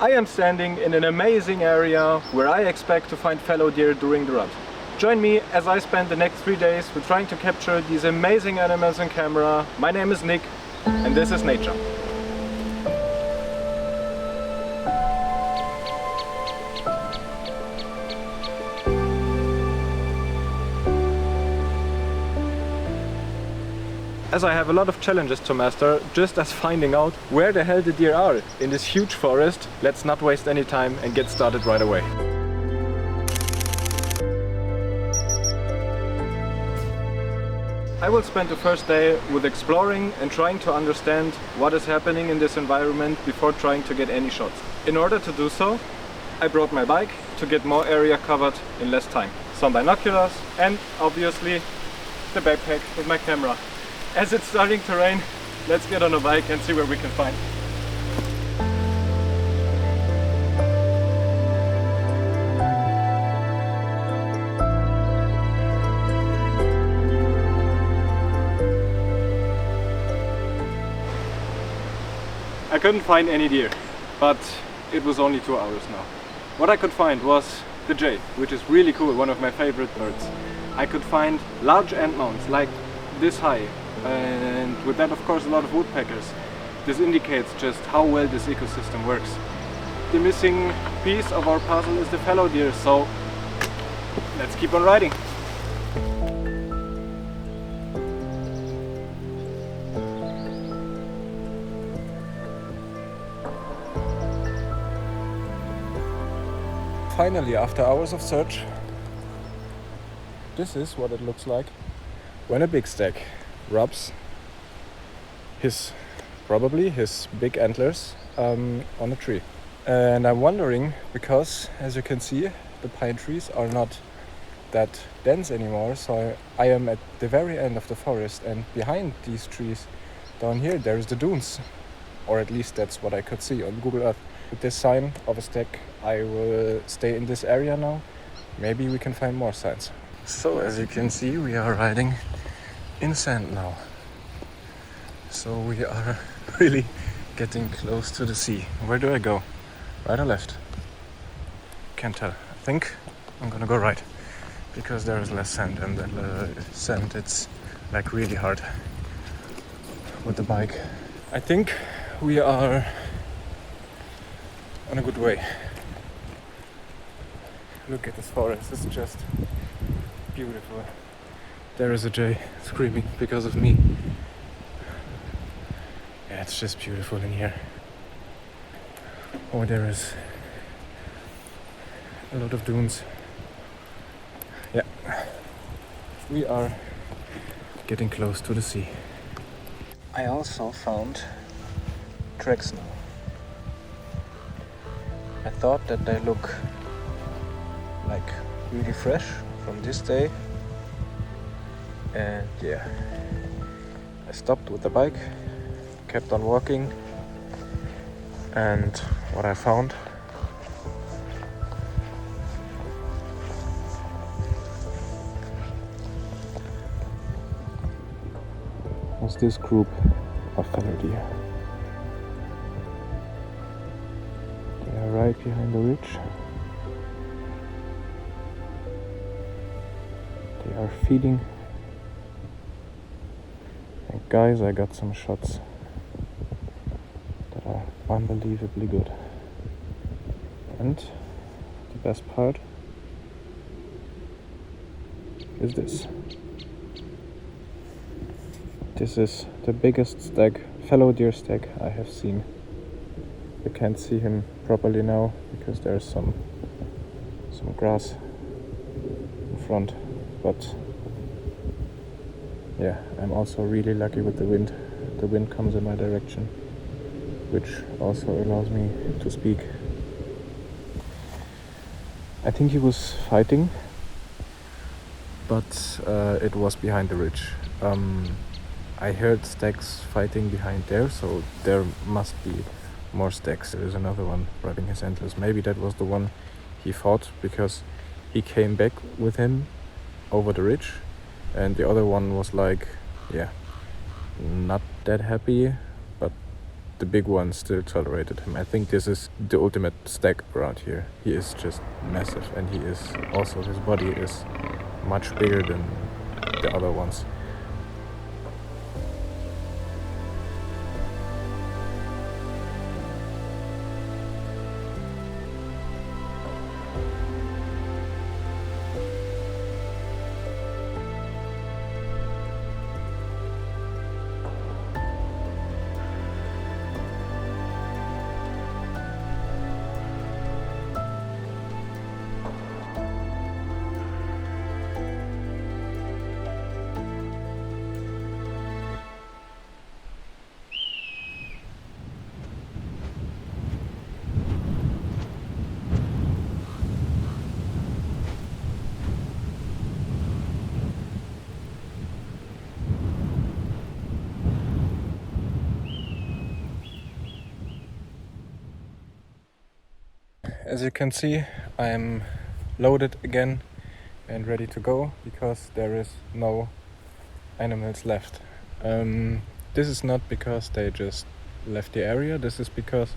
I am standing in an amazing area where I expect to find fallow deer during the rut. Join me as I spend the next 3 days with trying to capture these amazing animals on camera. My name is Nick and this is nature. As I have a lot of challenges to master, just as finding out where the hell the deer are in this huge forest, let's not waste any time and get started right away. I will spend the first day with exploring and trying to understand what is happening in this environment before trying to get any shots. In order to do so, I brought my bike to get more area covered in less time. Some binoculars and obviously the backpack with my camera. As it's starting to rain, let's get on a bike and see where we can find. I couldn't find any deer, but it was only 2 hours now. What I could find was the jay, which is really cool, one of my favorite birds. I could find large ant mounds like this high. And with that, of course, a lot of woodpeckers. This indicates just how well this ecosystem works. The missing piece of our puzzle is the fallow deer, so let's keep on riding. Finally, after hours of search, this is what it looks like when a big stag rubs probably his big antlers on a tree. And I'm wondering, because as you can see, the pine trees are not that dense anymore, so I am at the very end of the forest, and behind these trees down here there is the dunes, or at least that's what I could see on Google Earth. With this sign of a stag, I will stay in this area now. Maybe we can find more signs. So as you can see, we are riding in sand now. So we are really getting close to the sea. Where do I go? Right or left? Can't tell. I think I'm gonna go right, because there is less sand, and the sand, it's like really hard with the bike. I think we are on a good way. Look at this forest, it's just beautiful. There is a jay screaming because of me. Yeah, it's just beautiful in here. Oh, there is a lot of dunes. Yeah, we are getting close to the sea. I also found tracks now. I thought that they look like really fresh from this day. And yeah, I stopped with the bike, kept on walking, and what I found was this group of fallow deer. They are right behind the ridge. They are feeding. And guys, I got some shots that are unbelievably good. And the best part is this. This is the biggest stag, fallow deer stag I have seen. You can't see him properly now because there's some grass in front, but yeah, I'm also really lucky with the wind. The wind comes in my direction, which also allows me to speak. I think he was fighting, but it was behind the ridge. I heard stags fighting behind there, so there must be more stags. There is another one rubbing his antlers. Maybe that was the one he fought, because he came back with him over the ridge, and the other one was like, yeah, not that happy, but the big one still tolerated him. I think this is the ultimate stag around here. He is just massive, and he is also, his body is much bigger than the other ones. As you can see, I'm loaded again and ready to go because there is no animals left. This is not because they just left the area, this is because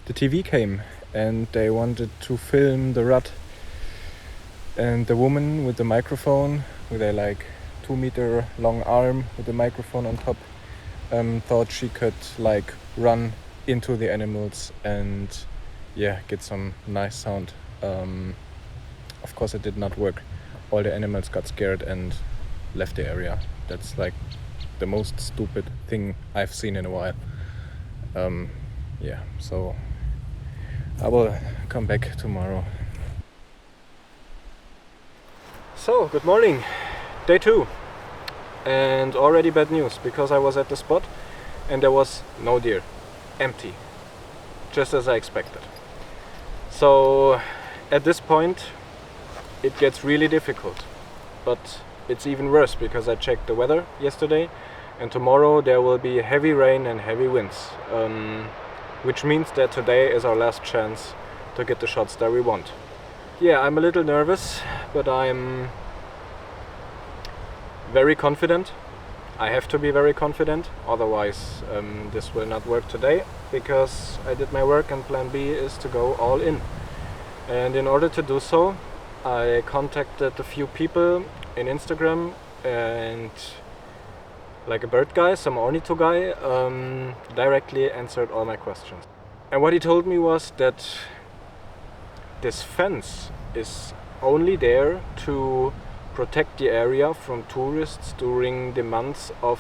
the TV came and they wanted to film the rut, and the woman with the microphone with a like 2-meter long arm with the microphone on top thought she could like run into the animals and get some nice sound. Of course it did not work. All the animals got scared and left the area. That's like the most stupid thing I've seen in a while. So I will come back tomorrow. So, good morning, day 2, and already bad news because I was at the spot and there was no deer, empty, just as I expected. So at this point it gets really difficult, but it's even worse because I checked the weather yesterday and tomorrow there will be heavy rain and heavy winds, which means that today is our last chance to get the shots that we want. Yeah, I'm a little nervous, but I'm very confident. I have to be very confident, otherwise this will not work today, because I did my work and plan B is to go all in. And in order to do so, I contacted a few people in Instagram, and like a bird guy, some ornitho guy, directly answered all my questions. And what he told me was that this fence is only there to protect the area from tourists during the months of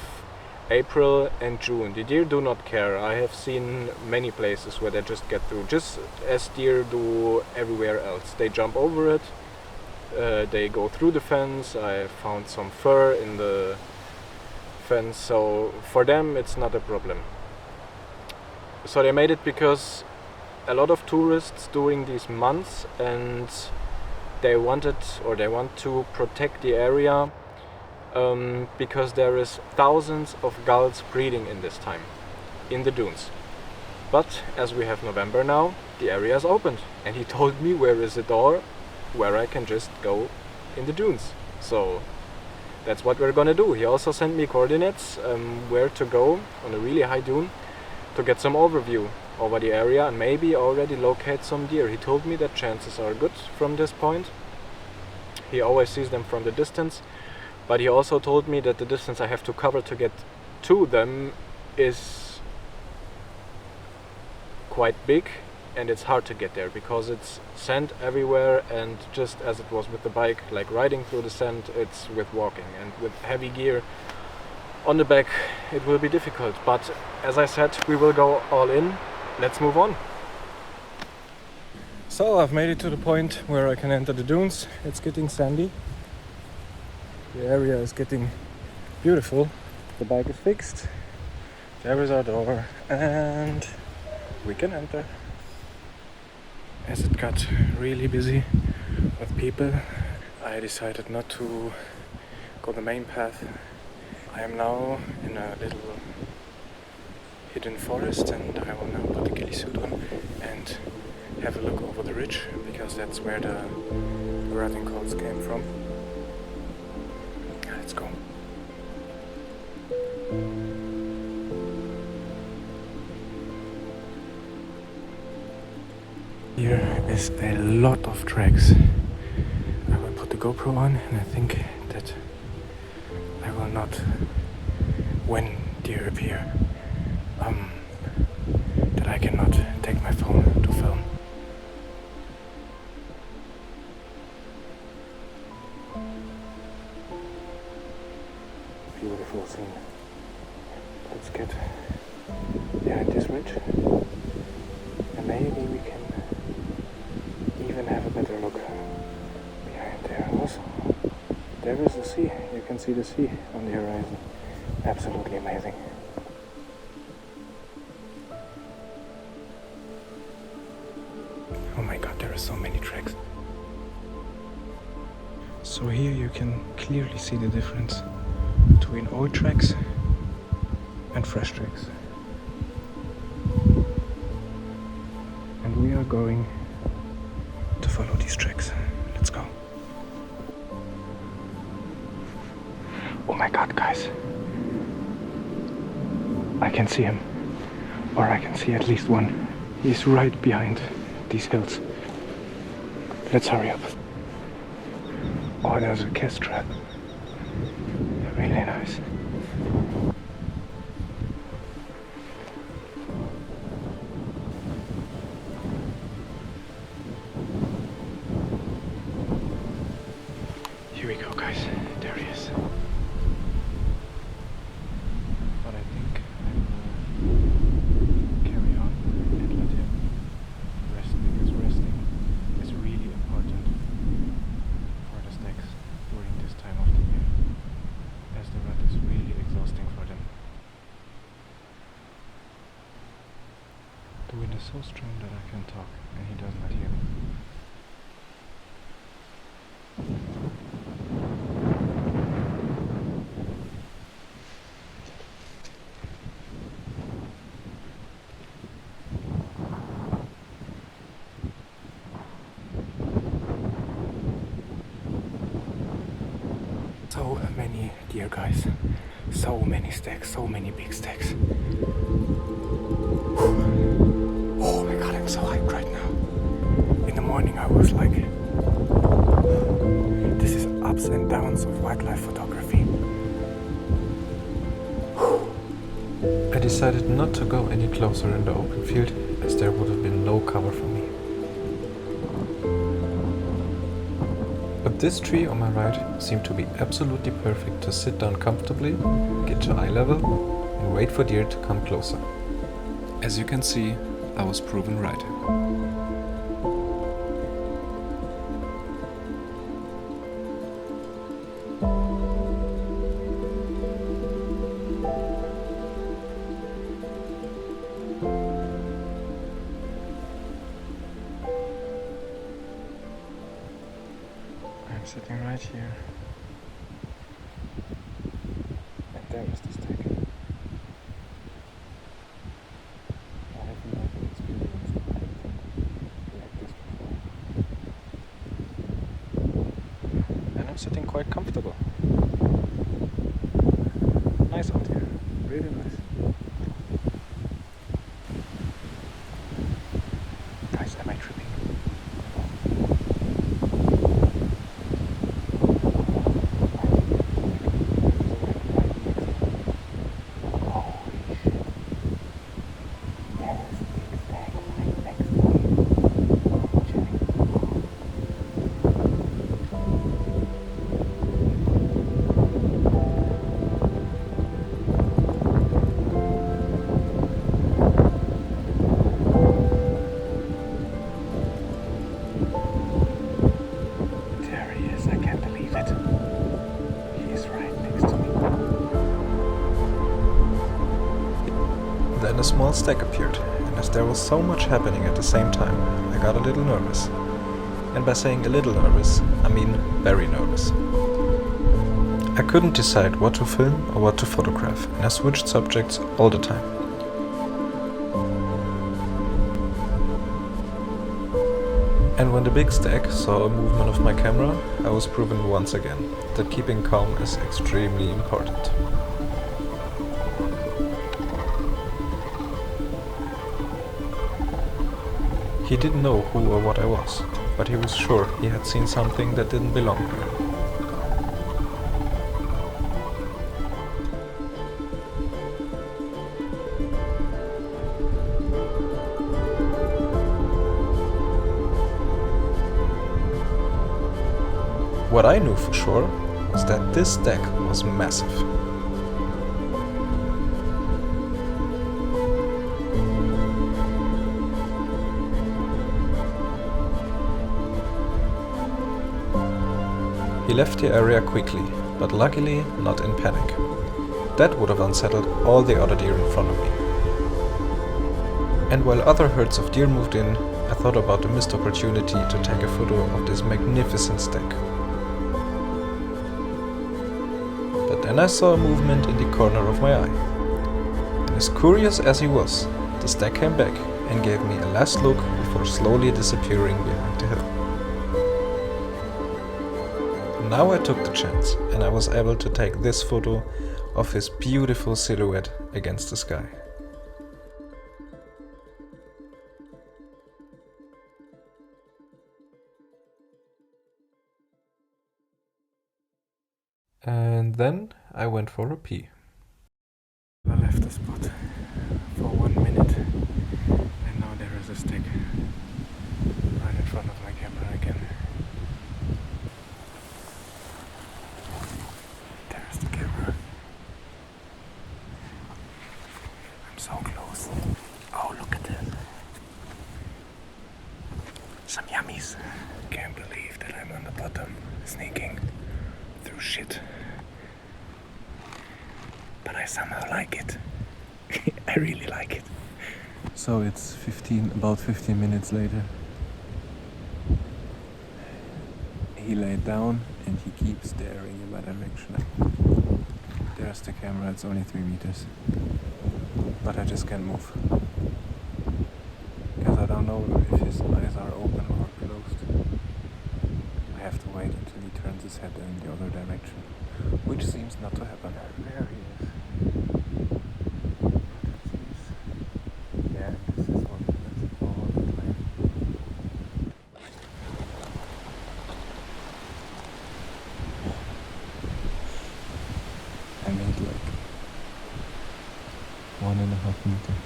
April and June. The deer do not care. I have seen many places where they just get through, just as deer do everywhere else. They jump over it, they go through the fence. I found some fur in the fence, so for them it's not a problem. So they made it because a lot of tourists during these months, and they want to protect the area because there is thousands of gulls breeding in this time in the dunes. But as we have November now, the area is opened, and he told me where is a door where I can just go in the dunes. So that's what we're gonna do. He also sent me coordinates where to go on a really high dune to get some overview over the area and maybe already locate some deer. He told me that chances are good from this point. He always sees them from the distance, but he also told me that the distance I have to cover to get to them is quite big, and it's hard to get there because it's sand everywhere, and just as it was with the bike, like riding through the sand, it's with walking, and with heavy gear on the back it will be difficult. But as I said, we will go all in. Let's move on. So I've made it to the point where I can enter the dunes. It's getting sandy. The area is getting beautiful. The bike is fixed. There is our door and we can enter. As it got really busy with people, I decided not to go the main path. I am now in a little hidden forest, and I will now put the ghillie suit on and have a look over the ridge, because that's where the rutting calls came from. Let's go. Here is a lot of tracks. I will put the GoPro on and I think that I will not, when deer appear, that I cannot take my phone to film. Beautiful scene. Let's get behind this ridge and maybe we can even have a better look behind there. Also, there is the sea. You can see the sea on the horizon. Absolutely amazing. Oh my god, there are so many tracks. So here you can clearly see the difference between old tracks and fresh tracks. And we are going to follow these tracks. Let's go. Oh my god, guys. I can see him. Or I can see at least one. He's right behind these hills. Let's hurry up. Oh, there's a kestrel. Really nice. Here we go, guys. There he is. But I think I will carry on and let him rest, because resting is really important for the stacks during this time of the year, as the rut is really exhausting for them. The wind is so strong that I can talk and he does not hear me. So many deer, guys. So many stacks, so many big stacks. Oh my god, I'm so hyped right now. In the morning I was like, this is ups and downs of wildlife photography. I decided not to go any closer in the open field, as there would have been no cover for me. But this tree on my right seemed to be absolutely perfect to sit down comfortably, get to eye level, and wait for deer to come closer. As you can see, I was proven right. I'm sitting right here. And there is the stack. I have never experienced anything like this before. And I'm sitting quite comfortable. Nice out here. Really nice. Guys, am I tripping? Then a small stack appeared, and as there was so much happening at the same time, I got a little nervous. And by saying a little nervous, I mean very nervous. I couldn't decide what to film or what to photograph, and I switched subjects all the time. And when the big stack saw a movement of my camera, I was proven once again that keeping calm is extremely important. He didn't know who or what I was, but he was sure he had seen something that didn't belong there. What I knew for sure was that this stack was massive. He left the area quickly, but luckily not in panic. That would have unsettled all the other deer in front of me. And while other herds of deer moved in, I thought about the missed opportunity to take a photo of this magnificent stack. But then I saw a movement in the corner of my eye. And as curious as he was, the stack came back and gave me a last look before slowly disappearing behind the hill. Now I took the chance and I was able to take this photo of his beautiful silhouette against the sky. And then I went for a pee. I left the spot for 1 minute and now there is a stick right in front of my camera again. There's the camera. I'm so close. Oh, look at this. Some yummies. Can't believe that I'm on the bottom, sneaking through shit. But I somehow like it. I really like it. So it's about 15 minutes later. He laid down and he keeps staring in my direction. There's the camera, it's only 3 meters. But I just can't move. Because I don't know if his eyes are open or closed. I have to wait until he turns his head in the other direction. Which seems not to happen. There he is. Yeah, this is what that's all the time. I made like 1.5 meters.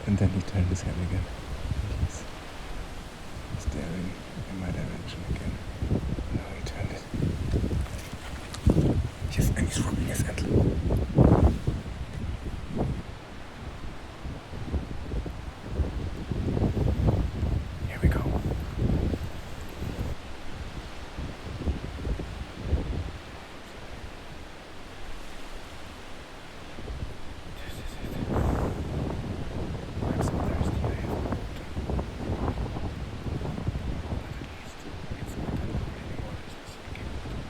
And then he turned his head again. And he's staring in my direction again. Now he turned it. Yes, and he's rubbing his head. Here we go. This is it. I'm so thirsty, I have water. But at least it's not that cold anymore, it's just drinking water.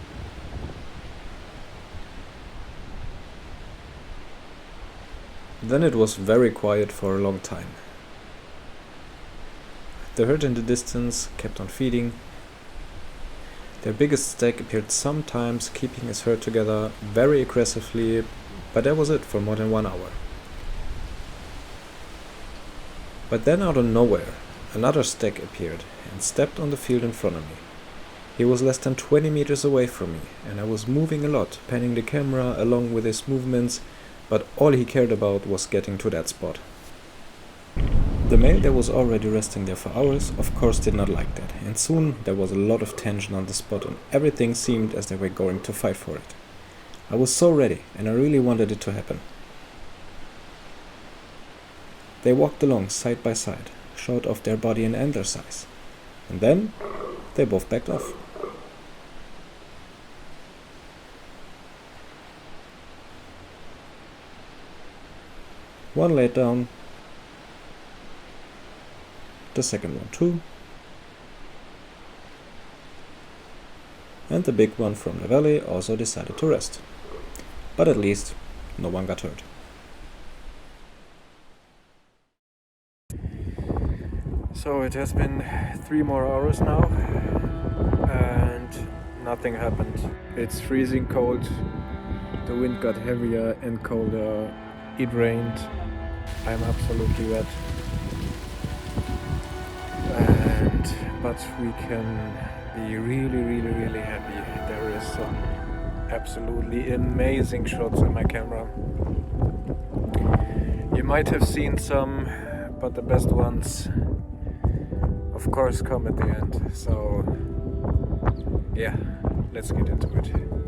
Then it was very quiet for a long time. The herd in the distance kept on feeding. Their biggest stack appeared sometimes, keeping his herd together very aggressively, but that was it for more than 1 hour. But then out of nowhere, another stack appeared and stepped on the field in front of me. He was less than 20 meters away from me, and I was moving a lot, panning the camera along with his movements, but all he cared about was getting to that spot. The male that was already resting there for hours of course did not like that, and soon there was a lot of tension on the spot and everything seemed as they were going to fight for it. I was so ready and I really wanted it to happen. They walked along side by side, showed off their body and antler size, and then they both backed off. One laid down, the second one too, and the big one from the valley also decided to rest. But at least no one got hurt. So it has been 3 more hours now and nothing happened. It's freezing cold, the wind got heavier and colder, it rained. I'm absolutely wet. But we can be really happy. There is some absolutely amazing shots on my camera. You might have seen some, but the best ones of course come at the end. So yeah, let's get into it.